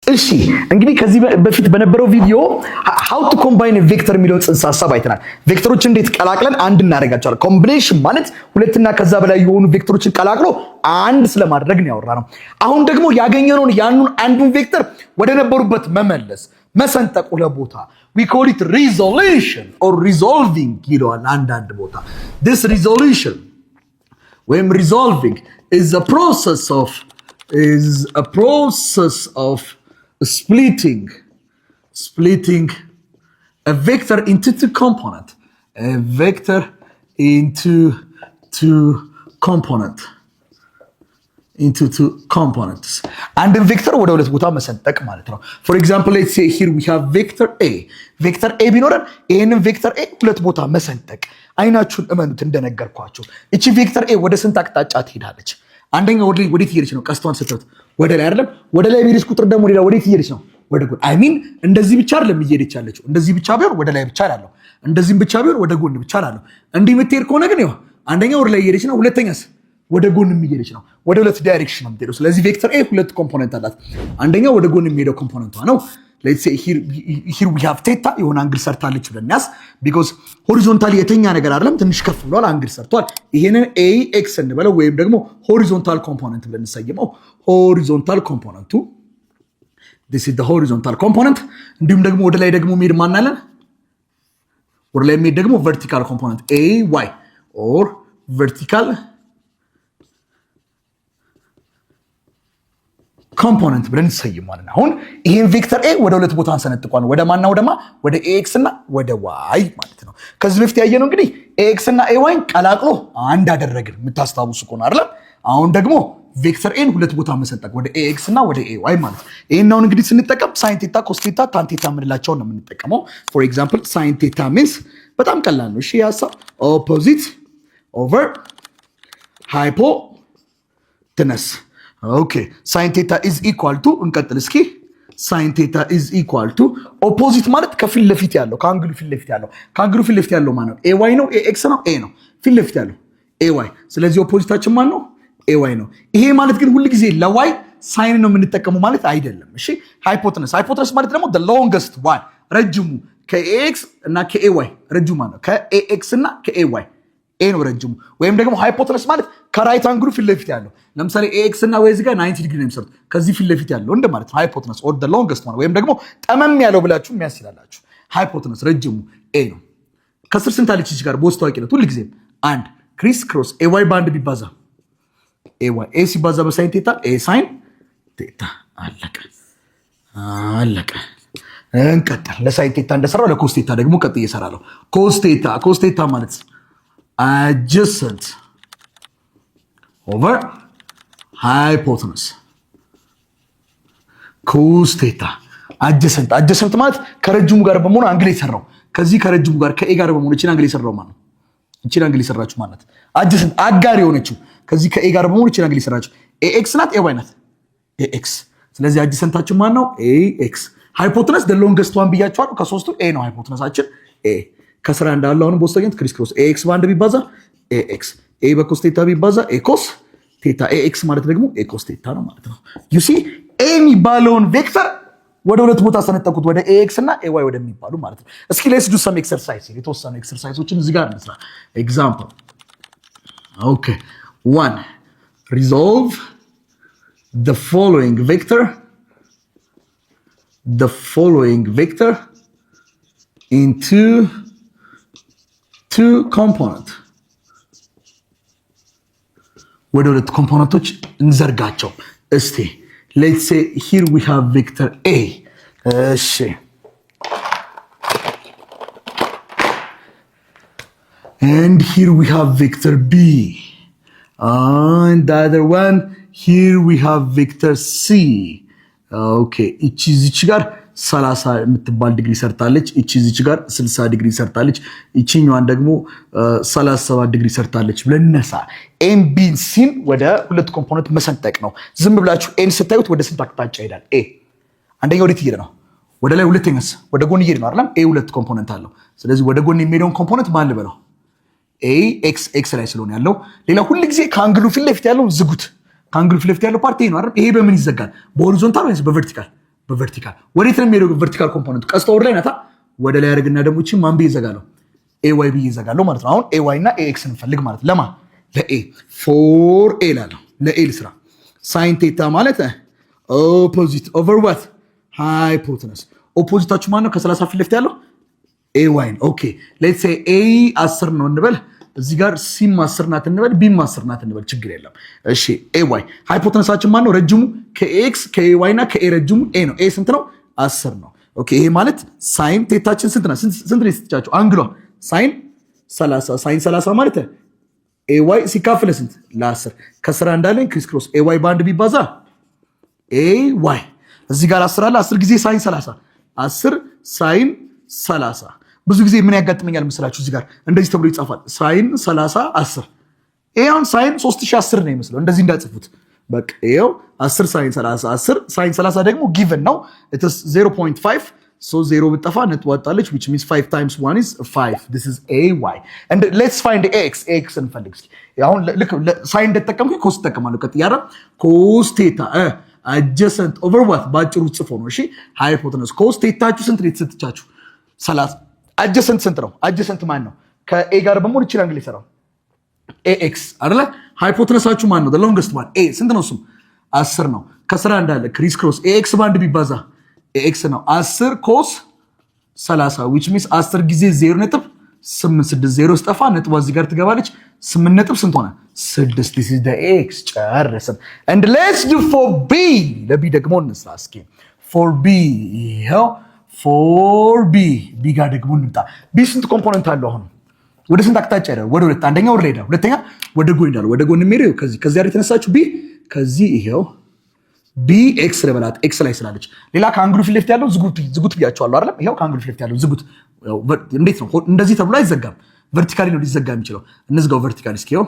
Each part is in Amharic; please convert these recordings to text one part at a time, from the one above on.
እሺ እንግዲህ ከዚህ በፊት በነበረው ቪዲዮ how to combine a vector የሚለው ጽንሰ ሐሳብ አይተናል። ቬክተሮችን እንዴት ቀላቅለን አንድ እናደርጋቸዋለን። ኮምቢኔሽን ማለት ሁለትና ከዛ በላይ የሆኑ ቬክተሮችን ቀላቅሎ አንድ ስለማድረግ ነው ያወራነው። አሁን ደግሞ ያገኘነውን ያኑን አንዱን ቬክተር ወደ ነበሩበት መመለስ መሰንጠቅ ለቦታ we call it resolution or resolving ይለዋል አንዳንድ ቦታ። this resolution ወይም resolving is a process of splitting a vector into two components. And the vector ወደ ሁለት ቦታ መሰንጠቅ ማለት ነው። For example, let's say here we have vector A. Vector A ቢኖረን ይሄንን vector A ሁለት ቦታ መሰንጠቅ አይናችሁን እመኑት እንደነገርኳችሁ። እቺ vector A ወደ ስንት አቅጣጫ ትሄዳለች? አንደኛው ወዴት እየሄደች ነው? ቀስቷን ስትወት ወደ ላይ አይደለም? ወደ ላይ ቢሄድስ ቁጥር ደግሞ ሌላ ወዴት እየሄደች ነው? ወደ ጎን። አይ ሚን እንደዚህ ብቻ አይደለም እየሄደች ያለችው። እንደዚህ ብቻ ቢሆን ወደ ላይ ብቻ አላለው። እንደዚህም ብቻ ቢሆን ወደ ጎን ብቻ አላለው። እንዲህ የምትሄድ ከሆነ ግን ያው አንደኛው ወደ ላይ እየሄደች ነው፣ ሁለተኛስ ወደ ጎን እየሄደች ነው። ወደ ሁለት ዳይሬክሽን ነው የምትሄደው። ስለዚህ ቬክተር ኤ ሁለት ኮምፖነንት አላት። አንደኛው ወደ ጎን የሚሄደው ኮምፖነንቷ ነው። let's say here we have theta የሆነ አንግል ሰርታለች ብለን ያስ because ሆሪዞንታሊ የተኛ ነገር አይደለም፣ ትንሽ ከፍ ብሏል፣ አንግል ሰርቷል። ይሄንን ax እንበለው ወይም ደግሞ ሆሪዞንታል ኮምፖነንት ብለን እንሰይመው። ሆሪዞንታል ኮምፖነንቱ this is the horizontal component። እንዲሁም ደግሞ ወደ ላይ ደግሞ የሚሄድ ማን አለን? ወደ ላይ የሚሄድ ደግሞ vertical component ay or vertical ኮምፖነንት ብለን እንሰይመዋለን። አሁን ይሄን ቬክተር ኤ ወደ ሁለት ቦታ አንሰነጥቋል። ወደ ማና ወደማ ወደ ኤክስ እና ወደ ዋይ ማለት ነው። ከዚህ በፊት ያየነው እንግዲህ ኤክስ እና ኤዋይን ቀላቅሎ አንድ አደረግን የምታስታውሱ ከሆነ አይደል? አሁን ደግሞ ቬክተር ኤን ሁለት ቦታ መሰንጠቅ ወደ ኤክስ እና ወደ ኤዋይ ማለት ነው። ይሄን አሁን እንግዲህ ስንጠቀም ሳይን ቴታ፣ ኮስ ቴታ፣ ታን ቴታ የምንላቸውን ነው የምንጠቀመው። ፎር ኤግዛምፕል ሳይን ቴታ ሚንስ በጣም ቀላል ነው። እሺ ያሳብ ኦፖዚት ኦቨር ሃይፖቴነስ ኦኬ ሳይን ቴታ ኢዝ ኢኳል ቱ እንቀጥል እስኪ። ሳይን ቴታ ኢዝ ኢኳል ቱ ኦፖዚት ማለት ከፊት ለፊት ያለው ከአንግሉ ፊት ለፊት ያለው ማለት ነው። ኤዋይ ነው ኤክስ ነው ኤ ነው ፊት ለፊት ያለው ኤዋይ። ስለዚህ ኦፖዚታችን ማን ነው? ኤዋይ ነው። ይሄ ማለት ግን ሁሉ ጊዜ ለዋይ ሳይን ነው የምንጠቀመው ማለት አይደለም። እሺ ሃይፖቴነስ ማለት ደግሞ the longest one ረጅሙ ከኤክስ እና ከኤዋይ ረጅሙ ማለት ነው። ከኤክስ እና ከኤዋይ ኤ ነው ረጅሙ። ወይም ደግሞ ሃይፖቴነስ ማለት ከራይት አንግሉ ፊት ለፊት ያለው ለምሳሌ ኤክስ እና ዋይ እዚህ ጋር 90 ዲግሪ ነው የሚሰሩት ከዚህ ፊት ለፊት ያለው እንደማለት ነው። ሃይፖቴነስ ኦር the longest one ወይም ደግሞ ጠመም ያለው ብላችሁ የሚያስችላላችሁ ሃይፖቴነስ ረጅሙ ኤ ነው። ከስር ስንት አለች እዚህ ጋር ቦስ ታውቂለት ሁሉ ጊዜም አንድ ክሪስ ክሮስ ኤዋይ ባንድ ቢባዛ ኤዋይ ኤ ሲባዛ በሳይን ቴታ ኤ ሳይን ቴታ አለቀ። እንቀጥል። ለሳይን ቴታ እንደሰራው ለኮስ ቴታ ደግሞ ቀጥዬ እሰራለሁ። ኮስ ቴታ ማለት adjacent over hypotenuse cos theta adjacent ማለት ከረጅሙ ጋር በመሆኑ አንግል የሰራው ከዚህ ከረጅሙ ጋር ከኤ ጋር በመሆኑ እቺን አንግል የሰራው ማለት ነው። እቺን አንግል የሰራችሁ ማለት adjacent አጋር የሆነችው ከዚህ ከኤ ጋር በመሆኑ እቺን አንግል የሰራችሁ ax ናት ኤዋይ ናት ax። ስለዚህ adjacentታችን ማን ነው? ax። hypotenuse the longest one ብያችኋለሁ። ከሶስቱ ኤ ነው hypotenuseአችን ኤ። ከስራ እንዳለው አሁን ቦስተኛት ክሪስ ክሮስ ኤክስ ባንድ ቢባዛ ኤክስ ኤ በኮስ ቴታ ቢባዛ ኤኮስ ቴታ ኤክስ ማለት ደግሞ ኤኮስ ቴታ ነው ማለት ነው። ዩ ሲ ኤ የሚባለውን ቬክተር ወደ ሁለት ቦታ ሰነጠቁት ወደ ኤክስ እና ኤዋይ ወደሚባሉ ማለት ነው። እስኪ ሌትስ ዱ ሰም ኤክሰርሳይዝ የተወሰኑ ኤክሰርሳይዞችን እዚህ ጋር እንስራ። ኤግዛምፕል ኦኬ 1 resolve the following vector into two component ወደ ሁለት ኮምፖነንቶች እንዘርጋቸው እስቲ። let's say here we have vector A እሺ and here we have vector B and the other one here we have vector C okay እቺ ጋር 30 የምትባል ዲግሪ ሰርታለች። እቺ ጋር 60 ዲግሪ ሰርታለች። እቺኛዋን ደግሞ 37 ዲግሪ ሰርታለች ብለን ነሳ። ኤም ቢ ሲን ወደ ሁለት ኮምፖነንት መሰንጠቅ ነው። ዝም ብላችሁ ኤን ስታዩት ወደ ስንት አቅጣጫ ይሄዳል? ኤ አንደኛው ወዴት እየሄደ ነው? ወደ ላይ። ሁለተኛስ ወደ ጎን እየሄደ ነው አይደል? ኤ ሁለት ኮምፖነንት አለው። ስለዚህ ወደ ጎን የሚሄደውን ኮምፖነንት ማን ልበለው? ኤ ኤክስ ላይ ስለሆነ ያለው። ሌላ ሁሉ ጊዜ ከአንግሉ ፊት ለፊት ያለው ዝጉት። ከአንግሉ ፊት ለፊት ያለው ፓርቲ ነው አይደል? ይሄ በምን ይዘጋል? በሆሪዞንታል ወይስ በቨርቲካል? በቨርቲካል ወዴት ነው የሚሄደው? ቨርቲካል ኮምፖነንቱ ቀስቷ ወደ ላይ ናታ። ወደ ላይ ያደርግና ደግሞ እቺ ማን ብዬ እዘጋለሁ? ኤዋይ ብዬ እዘጋለሁ ማለት ነው። አሁን ኤዋይ እና ኤክስ እንፈልግ ማለት ለማ ለኤ ፎር ኤ ላለሁ ለኤ ልስራ። ሳይን ቴታ ማለት ኦፖዚት ኦቨር ዋት ሃይፖተነስ። ኦፖዚታችሁ ማን ነው? ከ30 ፊት ለፊት ያለው ኤዋይ ነው። ኦኬ ሌትስ ሴይ ኤ 10 ነው እንበል። እዚህ ጋር ሲም 10 ናት እንበል፣ ቢም 10 ናት እንበል፣ ችግር የለም። እሺ ኤዋይ ሃይፖተነሳችን ማን ነው? ረጅሙ ከኤክስ ከኤዋይ እና ከኤ ረጅሙ ኤ ነው። ኤ ስንት ነው? 10 ነው። ኦኬ ይሄ ማለት ሳይን ቴታችን ስንት ናት? ስንት ነው የተሰጣችሁ? አንግሏ ሳይን 30። ሳይን 30 ማለት ኤዋይ ሲካፈል ስንት? ለ10 ከስራ እንዳለን ክሪስ ክሮስ ኤዋይ በአንድ ቢባዛ ኤዋይ እዚህ ጋር 10 አለ። 10 ጊዜ ሳይን 30 10 ሳይን 30 ብዙ ጊዜ ምን ያጋጥመኛል መስላችሁ? እዚህ ጋር እንደዚህ ተብሎ ይጻፋል። ሳይን 30 10 ይሄውን ሳይን 3010 ነው የሚመስለው። እንደዚህ እንዳጽፉት በቃ ይሄው 10 ሳይን 30 10 ሳይን 30 ደግሞ ጊቨን ነው it is 0.5 so 0 ብትጠፋ ነጥብ ወጣለች which means 5 times 1 is 5 this is ay and let's find x እንፈልግ እስኪ። አሁን ልክ ሳይን እንደተጠቀምኩኝ ኮስ ተጠቀማለሁ። ቀጥ ያረ ኮስ ቴታ adjacent over what ባጭሩ ጽፎ ነው። እሺ ሃይፖተነስ ኮስ ቴታችሁ ስንት ነው የተሰጣችሁ? 30 adjacent ስንት ነው? adjacent ማን ነው? ከኤ ጋር በመሆን ይችላል እንግዲህ ይሰራው ax አይደለ? ሃይፖተነሳችሁ ማን ነው? the longest one a ስንት ነው? እሱም 10 ነው። ከስራ እንዳለ ክሪስ ክሮስ ax ባንድ ቢባዛ ax ነው 10 ኮስ 30 which means 10 ጊዜ 0.860 ስጠፋ ነጥቧ እዚህ ጋር ትገባለች። 8 ነጥብ ስንት ሆነ? 6 this is the x ጨረስን። and let's do for b ለቢ ደግሞ እንስራ እስኪ for b ይሄው for b ጋር ደግሞ እንምጣ። b ስንት ኮምፖነንት አለው? አሁን ወደ ስንት አቅጣጫ ይሄዳል? ወደ ሁለት። አንደኛው ወደ ሄዳ፣ ሁለተኛ ወደ ጎን ይሄዳል። ወደ ጎን የሚሄደው ከዚህ ጋር የተነሳችሁ b ከዚህ ይሄው b x ለበላት x ላይ ስላለች ሌላ ከአንግሉ ፊት ለፊት ያለው ዝጉት ብያቸዋለሁ አይደል? ይሄው ከአንግሉ ፊት ለፊት ያለው ዝጉት። እንዴት ነው እንደዚህ ተብሎ አይዘጋም። ቨርቲካሊ ነው ሊዘጋ የሚችለው። እንዝጋው ቨርቲካሊ እስኪ ይሄው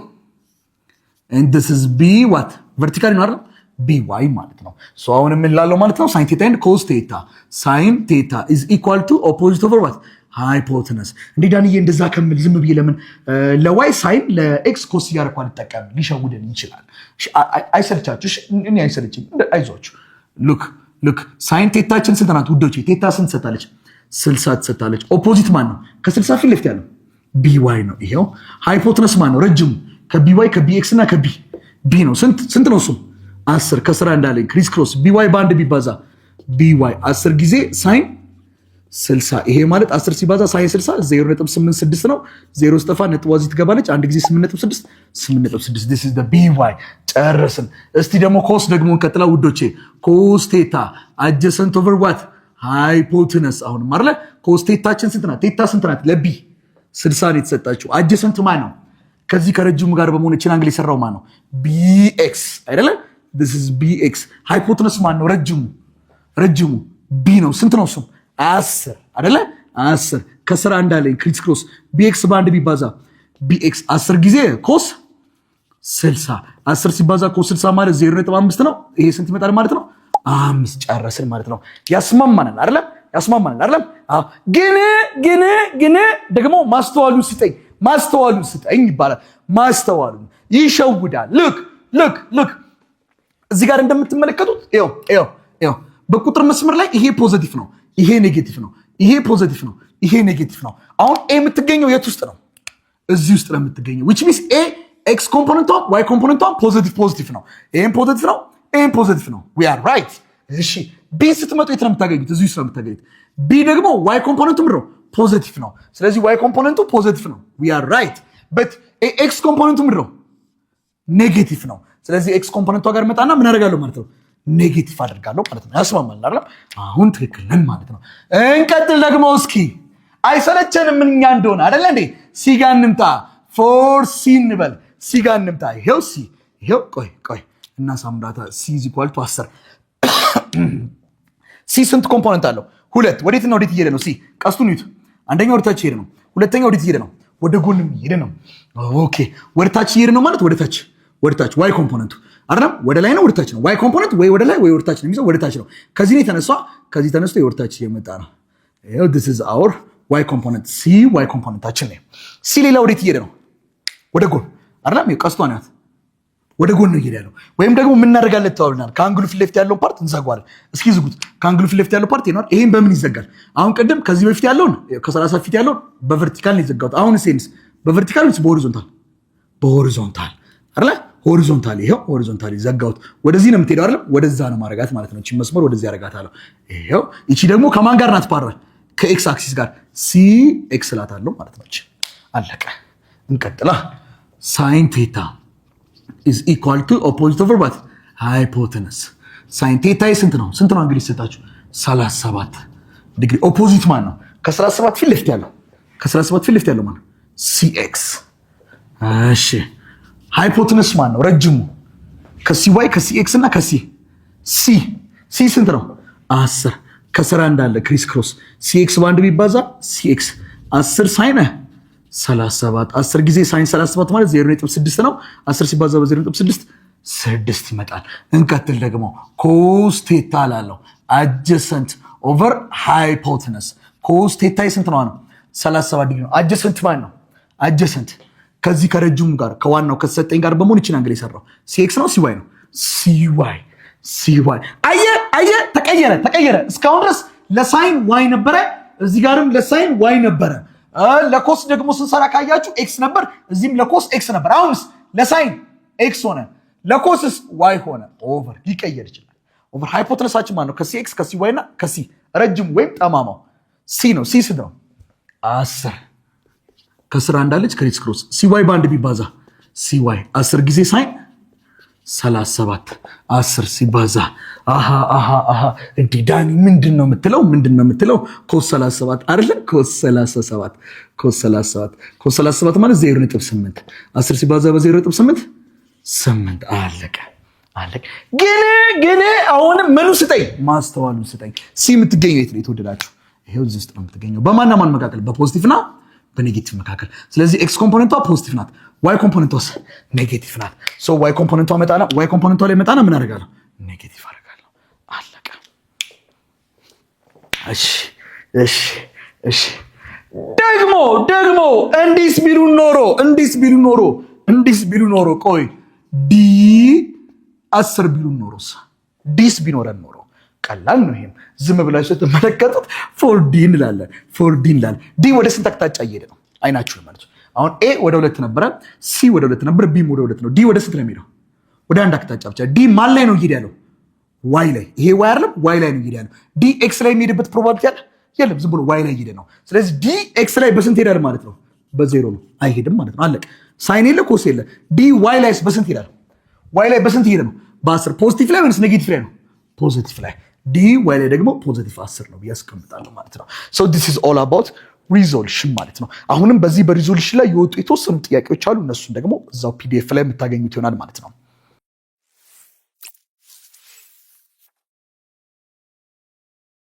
and this is b what ቨርቲካሊ ነው አይደል? by ማለት ነው። ሶ አሁን ምን ላለው ማለት ነው? sin theta and cos theta sin theta is equal to opposite over what ሃይፖተነስ። እንዴ ዳንዬ እንደዛ ከምል ዝም ብዬ ለምን ለዋይ ሳይን ለኤክስ ኮስ እያደረኩ አልጠቀም? ሊሸውደን ይችላል። አይሰልቻችሁ? እኔ አይሰልችኝ። አይዟችሁ። ሉክ ሳይን ቴታችን ስንት ናት ውዶቼ? ቴታ ስንት ትሰጣለች? 60 ትሰጣለች። ኦፖዚት ማን ነው? ከ60 ፊት ለፊት ያለው ቢዋይ ነው። ይሄው ሃይፖተነስ ማን ነው? ረጅሙ ከቢዋይ ከቢኤክስ እና ከቢ ነው። ስንት ነው? እሱም 10 ከስራ እንዳለኝ ክሪስ ክሮስ ቢዋይ በአንድ ቢባዛ ቢዋይ 10 ጊዜ ሳይን 60 ይሄ ማለት 10 ሲባዛ ሳይን 60 0.86 ነው። 0 ስጠፋ ነጥብ እዚህ ትገባለች። አንድ ጊዜ 8.6 this is the by ጨረስን። እስቲ ደግሞ ኮስ ደግሞ እንቀጥላ ውዶቼ። ኮስ ቴታ adjacent over what ሃይፖተነስ። አሁን ማርለ ኮስ ቴታችን ስንት ናት? ቴታ ስንት ናት? ለቢ 60 ነው የተሰጣችሁ። adjacent ማን ነው? ከዚህ ከረጅሙ ጋር በመሆን እቺን አንግል የሰራው ማን ነው? bx አይደለ? this is bx። ሃይፖተነስ ማን ነው? ረጅሙ b ነው። ስንት ነው እሱም? 10 አይደለ? 10 ከስራ እንዳለኝ ክሪስ ክሮስ bx ባንድ ቢባዛ bx 10 ጊዜ ኮስ 60 10 ሲባዛ ኮስ 60 ማለት 0.5 ነው። ይሄ ስንት ይመጣል ማለት ነው? 5 ጨረስን ማለት ነው። ያስማማናል አይደለ? አዎ። ግን ደግሞ ማስተዋሉ ስጠኝ ይባላል። ማስተዋሉ ይሸውዳል። ሉክ እዚህ ጋር እንደምትመለከቱት ይኸው በቁጥር መስመር ላይ ይሄ ፖዚቲቭ ነው፣ ይሄ ኔጌቲቭ ነው፣ ይሄ ፖዚቲቭ ነው፣ ይሄ ኔጌቲቭ ነው። አሁን ኤ የምትገኘው የት ውስጥ ነው? እዚህ ውስጥ ነው የምትገኘው። which means ኤ ኤክስ ኮምፖነንቷ ዋይ ኮምፖነንቷ ፖዚቲቭ ነው። ኤም ፖዚቲቭ ነው፣ ኤም ፖዚቲቭ ነው። we are right። እሺ ቢ ስትመጡ የት ነው የምታገኙት? እዚህ ውስጥ ነው የምታገኙት። ቢ ደግሞ ዋይ ኮምፖነንቱ ምንድን ነው? ፖዚቲቭ ነው። ስለዚህ ዋይ ኮምፖነንቱ ፖዚቲቭ ነው። we are right but ኤክስ ኮምፖነንቱ ምንድን ነው? ኔጌቲቭ ነው። ስለዚህ ኤክስ ኮምፖነንቷ ጋር መጣና ምን አደርጋለሁ ማለት ነው? ኔጌቲቭ አደርጋለሁ ማለት ነው። ያስማማል አይደል? አሁን ትክክል ነን ማለት ነው። እንቀጥል ደግሞ እስኪ። አይሰለቸንም እኛ እንደሆነ አይደል እንዴ? ሲ ጋር እንምጣ። ፎር ሲ እንበል። ሲ ጋር እንምጣ። ይሄው ሲ ይሄው ቆይ እና ሳምራታ ሲ ኢዝ ኢኳል ቱ 10 ሲ ስንት ኮምፖነንት አለው? ሁለት። ወዴት ነው? ወዴት እየሄደ ነው? ሲ ቀስቱን ይዩት። አንደኛው ወደታች እየሄደ ነው። ሁለተኛው ወዴት እየሄደ ነው? ወደ ጎንም እየሄደ ነው። ኦኬ ወደታች እየሄደ ነው ማለት ወደታች ዋይ ኮምፖነንቱ አይደለም፣ ወደ ላይ ነው ወደ ታች ነው። ዋይ ኮምፖነንት ወይ ወደ ላይ ወይ ወደ ታች ነው የሚይዘው፣ ወደ ታች ነው። ከዚህ ነው የተነሳው፣ ከዚህ ተነስቶ ወደ ታች እየመጣ ነው። ይሄው this is our ዋይ ኮምፖነንት ሲ ዋይ ኮምፖነንታችን ነው። ሲ ሌላ ወዴት እየሄደ ነው? ወደ ጎን አይደለም፣ ቀስቷ ናት ወደ ጎን ነው እየሄደ ያለው። ወይም ደግሞ ምን እናደርጋለን ተባብለናል። ከአንግሉ ፊት ለፊት ያለውን ፓርት እንዘጋዋለን። እስኪ ዝጉት። ከአንግሉ ፊት ለፊት ያለው ፓርት ይኖር። ይሄን በምን ይዘጋል? አሁን ቅድም ከዚህ በፊት ያለውን ከ30 ፊት ያለውን በቨርቲካል ነው የዘጋሁት። አሁን ሴንስ በቨርቲካል ወይስ በሆሪዞንታል? በሆሪዞንታል አይደለ? ሆሪዞንታል። ይሄው ሆሪዞንታል ዘጋሁት። ወደዚህ ነው የምትሄደው አይደል? ወደዛ ነው ማረጋት ማለት ነው። እቺ መስመር ወደዚህ ያረጋታለሁ። ይሄው እቺ ደግሞ ከማን ጋር ናት? ፓራል ከኤክስ አክሲስ ጋር ሲ ኤክስ ላታለሁ ማለት ነው። እቺ አለቀ። እንቀጥላ ሳይን ቴታ is equal to opposite over what? Hypotenuse. ሳይን ቴታ ስንት ነው? ስንት ነው እንግዲህ ሰጣችሁ? 37 ዲግሪ። ኦፖዚት ማን ነው? ከ37 ፊት ለፊት ያለው ከ37 ፊት ለፊት ያለው ማን ነው? ሲኤክስ። እሺ ሃይፖቴነስ ማን ነው? ረጅሙ ከሲዋይ ከሲኤክስ እና ከሲ ሲ ስንት ነው? 10 ከስራ እንዳለ ክሪስ ክሮስ ሲኤክስ ባንድ ቢባዛ ሲኤክስ 10 ሳይን 37 10 ጊዜ ሳይን 37 ማለት 0.6 ነው። 10 ሲባዛ በ0.6 6 ይመጣል። እንቀጥል ደግሞ ኮስ ቴታ ላለው አጀሰንት ኦቨር ሃይፖቴነስ ኮስ ቴታ ስንት ነው? 37 ዲግሪ ነው። አጀሰንት ማን ነው? አጀሰንት ከዚህ ከረጅሙ ጋር ከዋናው ከተሰጠኝ ጋር በመሆን ይችላል እንግዲህ የሰራው ሲኤክስ ነው ሲዋይ ነው? ሲዋይ አየ ተቀየረ። እስካሁን ድረስ ለሳይን ዋይ ነበረ፣ እዚህ ጋርም ለሳይን ዋይ ነበረ። ለኮስ ደግሞ ስንሰራ ካያችሁ ኤክስ ነበር፣ እዚህም ለኮስ ኤክስ ነበር። አሁንስ ለሳይን ኤክስ ሆነ፣ ለኮስስ ዋይ ሆነ። ኦቨር ሊቀየር ይችላል። ኦቨር ሃይፖቴነሳችን ማለት ነው ከሲ ኤክስ ከሲ ዋይ እና ከሲ ረጅሙ ወይም ጠማማው ሲ ነው። ሲ ስንት ነው? 10 ከስራ እንዳለች ክሪስ ክሮስ ሲዋይ ባንድ ቢባዛ ሲዋይ 10 ጊዜ ሳይን 37 10 ሲባዛ እንዲህ ዳኒ ምንድን ነው የምትለው? ኮስ 37 አይደለ? ኮስ 37 ማለት 0.8 10 ሲባዛ በ0.8 8 አለቀ። ግን አሁንም ምኑ ስጠኝ? ማስተዋሉን ስጠኝ። ሲ የምትገኘው የት ነው የተወደዳችሁ? ይሄው እዚህ ውስጥ ነው የምትገኘው። በማንና ማን መካከል? በፖዚቲቭ እና በኔጌቲቭ መካከል። ስለዚህ ኤክስ ኮምፖነንቷ ፖዚቲቭ ናት፣ ዋይ ኮምፖነንቷስ ኔጌቲቭ ናት። ሶ ዋይ ኮምፖነንቷ ላይ መጣና ምን አደርጋለሁ? ኔጌቲቭ አደርጋለሁ። አለቀ። እሺ ደግሞ እንዲስ ቢሉ ኖሮ ቆይ ዲ 10 ቢሉ ኖሮስ ዲስ ቢኖረን ኖሮ ቀላል ነው። ይሄም ዝም ብላችሁ ስትመለከቱት ፎርዲ እንላለን። ዲ ወደ ስንት አቅጣጫ እየሄደ ነው? አይናችሁ ማለት ነው። አሁን ኤ ወደ 2 ነበረ፣ ሲ ወደ 2 ነበር፣ ቢም ወደ 2 ነው። ዲ ወደ ስንት ነው የሚሄደው? ወደ አንድ አቅጣጫ ብቻ። ዲ ማን ላይ ነው እየሄደ ያለው? ዋይ ላይ። ይሄ ዋይ አይደለም፣ ዋይ ላይ ነው እየሄደ ያለው። ዲ ኤክስ ላይ የሚሄድበት ፕሮባቢሊቲ አለ? የለም፣ ዝም ብሎ ዋይ ላይ እየሄደ ነው። ስለዚህ ዲ ኤክስ ላይ በስንት ሄዳል ማለት ነው? በዜሮ ነው፣ አይሄድም ማለት ነው። አለቀ። ሳይን የለ ኮስ የለ። ዲ ዋይ ላይ በስንት ሄዳል? ዋይ ላይ በስንት ሄደ ነው? በ10 ፖዚቲቭ ላይ ወይስ ኔጌቲቭ ላይ ነው? ፖዚቲቭ ላይ። ዲ ዋይ ላይ ደግሞ ፖዚቲቭ 10 ነው ብዬ አስቀምጣለሁ ማለት ነው። ሶ ዲስ ኢዝ ኦል አባውት ሪዞሉሽን ማለት ነው። አሁንም በዚህ በሪዞሉሽን ላይ የወጡ የተወሰኑ ጥያቄዎች አሉ። እነሱን ደግሞ እዛው ፒዲኤፍ ላይ የምታገኙት ይሆናል ማለት ነው።